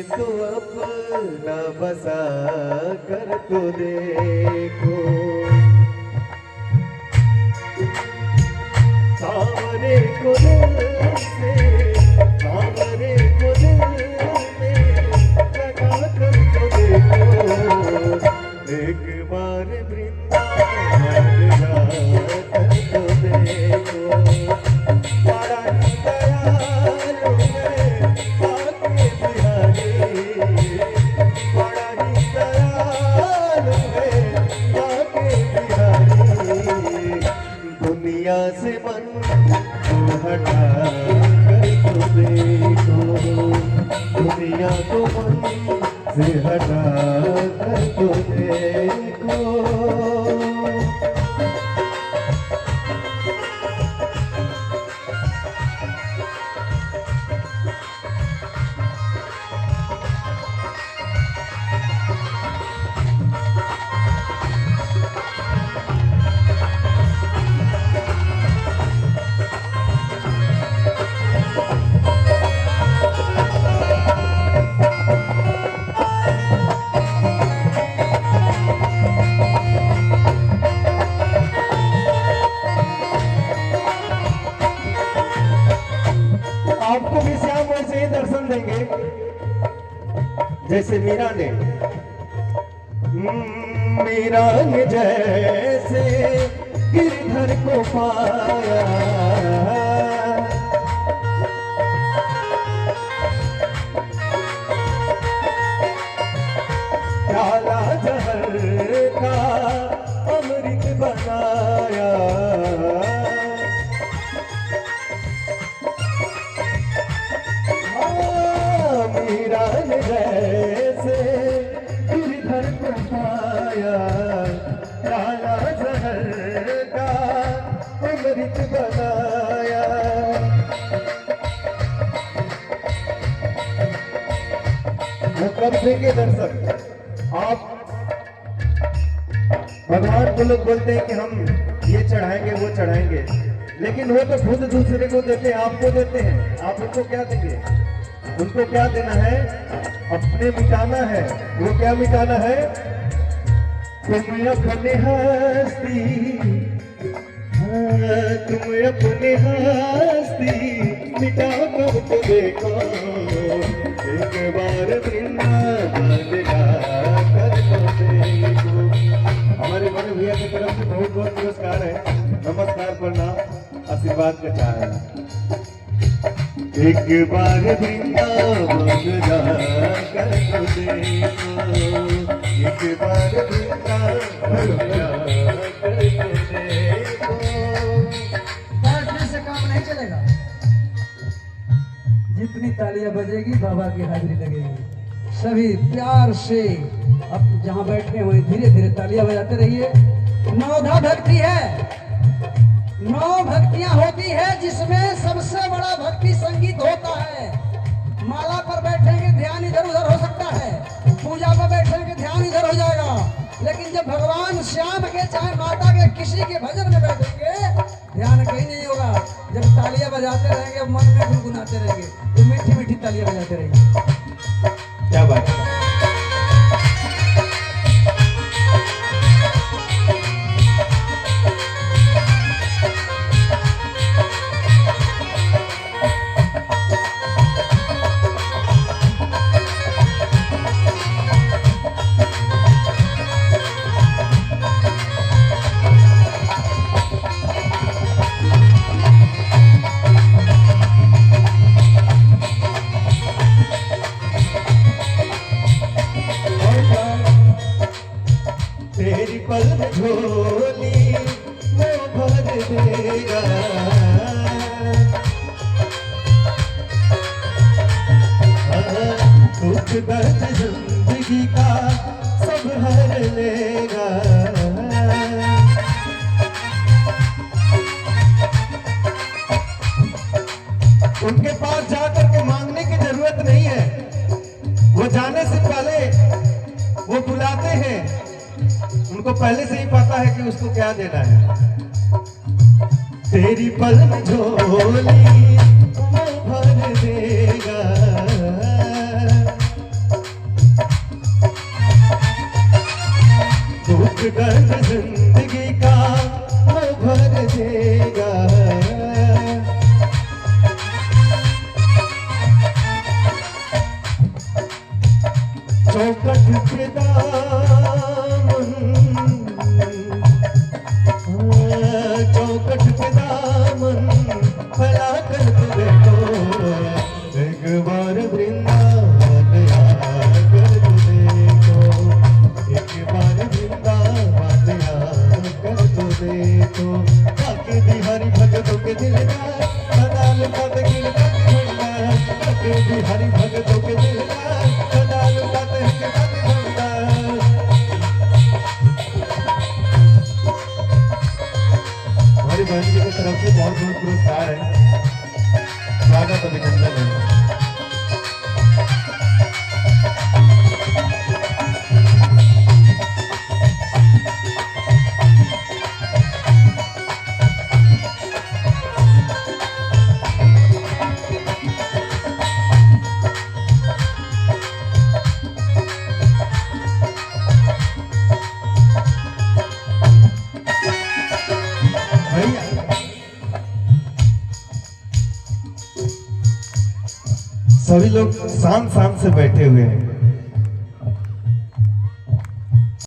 तो अपना बसा कर तो देखो, सावरे को दिल से, सावरे को दिल में लगा कर तो देखो, एक बार वृंदावन जाकर तो देखो, बड़ा ही दयालु है आके बिहारी, बड़ा ही दयालु है आके बिहारी, दुनिया से मन हटा कर तो देखो, दुनिया को मन से हटा कर तो देखो। आपको भी श्याम वैसे ही दर्शन देंगे जैसे मीरा ने, मीरा ने जैसे गिरधर को पाया, काला जहर का अमृत बनाया, मीरा ने जैसे गिरधर को पाया, काला जहर का अमृत बनाया, वो कब देंगे दर्शन? आप भगवान को लोग बोलते हैं कि हम ये चढ़ाएंगे वो चढ़ाएंगे, लेकिन वो तो खुद दूसरे को देते हैं, आपको देते हैं, आप उनको क्या देंगे? उनको क्या देना है? अपने मिटाना है। वो क्या मिटाना है? तुम अपने हस्ती, तुम अपने हस्ती मिटा कर तो देखो, एक बार वृंदावन जाकर तो देखो। हमारे बड़े भैया की तरफ से बहुत बहुत पुरस्कार है, नमस्कार प्रणाम आशीर्वाद का चाह है। एक बार वृंदावन जाकर तो देखो, एक बार वृंदावन जाकर तो देखो। बैठने से काम नहीं चलेगा, जितनी तालियां बजेगी बाबा की हाजिरी लगेगी। सभी प्यार से अब जहां बैठे हुए धीरे धीरे तालियां बजाते रहिए। नवधा भक्ति है, 9 भक्तियां होती है जिसमें सबसे बड़ा भक्ति संगीत होता है। माला पर बैठेंगे ध्यान इधर उधर हो सकता है, पूजा पर बैठेंगे ध्यान इधर हो जाएगा, लेकिन जब भगवान श्याम के चाहे माता के किसी के भजन में बैठेंगे ध्यान कहीं नहीं होगा। जब तालियां बजाते रहेंगे मन में गुनगुनाते रहेंगे, तो मीठी मीठी तालियां बजाते रहेंगे। क्या बात है? तेरी पल में झोली वो भर देगा, दुख दर्द जिंदगी का सब हर लेगा। उनके पास जाकर के मांगने की जरूरत नहीं है, वो जाने से पहले वो बुलाते हैं, उनको पहले से ही पता है कि उसको क्या देना है। तेरी पल में झोली वो भर देगा, गर्द जिंदगी का वो भर देगा। चौखट पे दामन, चौखट पे दामन फैला कर तुझे तो एक बार वृंदावन आकर तुझे को, एक बार वृंदावन आकर तुझे तो। बाकी बिहारी भगतों के दिलदार सदाल पद गिरता भंडार, बाकी बिहारी भगतों के दिलदार सदाल पद गिरता भंडार। हमारी बहन जी की तरफ से बहुत बहुत पुरस्कार है, स्वागत अभिनंदन है। सभी लोग शाम शाम से बैठे हुए हैं।